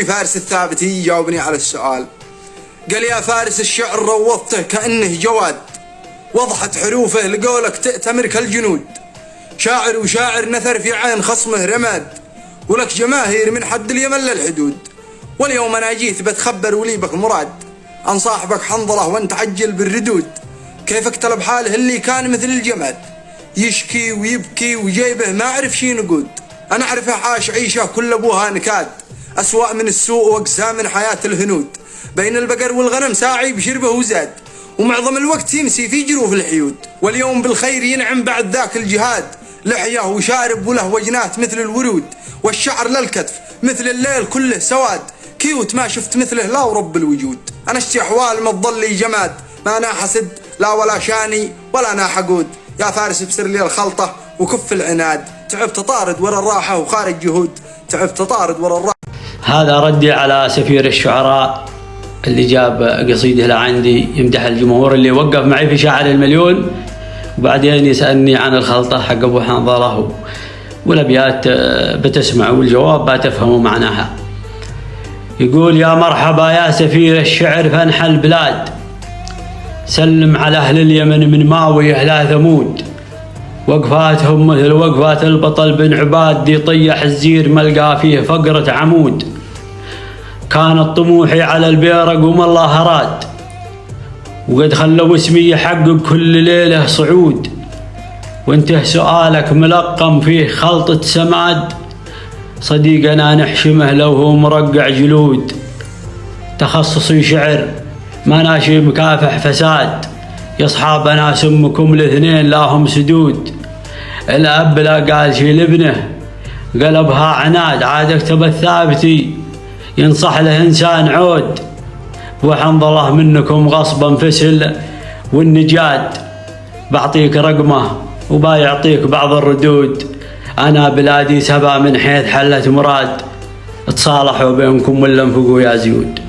فارس الثابتي يجاوبني على السؤال. قال يا فارس الشعر روضته كأنه جواد، وضحت حروفه لقولك تأتمر كالجنود. شاعر وشاعر نثر في عين خصمه رماد، ولك جماهير من حد اليمن للحدود. واليوم أنا جيت بتخبر وليبك مراد عن صاحبك حنظلة وانت عجل بالردود. كيف اكتلب حاله اللي كان مثل الجماد، يشكي ويبكي وجيبه ما عرف شي نقود. أنا أعرفه عاش عيشة كل أبوها نكاد، أسوأ من السوء وأقسى من حياة الهنود. بين البقر والغنم ساعي بشربه وزاد، ومعظم الوقت يمسي في جروف الحيود. واليوم بالخير ينعم بعد ذاك الجهاد، لحية وشارب وله وجنات مثل الورود، والشعر للكتف مثل الليل كله سواد. كيوت ما شفت مثله لا ورب الوجود. أنا اشتي أحوال ما تظل لي جماد، ما أنا حسد لا ولا شاني ولا أنا حقود. يا فارس ابسر لي الخلطة وكف العناد، تعبت طارد ورا الراحة وخارج جهود، تعبت طارد ورا الراحة. هذا ردي على سفير الشعراء اللي جاب قصيده لعندي يمدح الجمهور اللي وقف معي في شاعر المليون، وبعدين يسألني عن الخلطة حق أبو حنظلة، والأبيات بتسمع والجواب بتفهموا معناها. يقول يا مرحبا يا سفير الشعر فانحى البلاد، سلم على أهل اليمن من ماوي إلى ثمود، وقفاتهم مثل وقفات البطل بن عباد، دي طيح الزير ملقى فيه فقرة عمود. كانت طموحي على البيرق وما الله أراد، وقد خلوا اسمي يحقق كل ليلة صعود. وانته سؤالك ملقم فيه خلطة سماد، صديقنا نحشمه لو هو مرقع جلود. تخصصي شعر ما ناشي مكافح فساد، يا اصحابنا سمكم الاثنين لا هم سدود. الاب لا قال شي لابنه قلبها عناد، عاد اكتب الثابتي ينصح له انسان عود. وحنظله منكم غصبا فسل والنجاد، بعطيك رقمه وبايعطيك بعض الردود. انا بلادي سبا من حيث حلت مراد، تصالحوا بينكم ولا انفقوا يا زيود.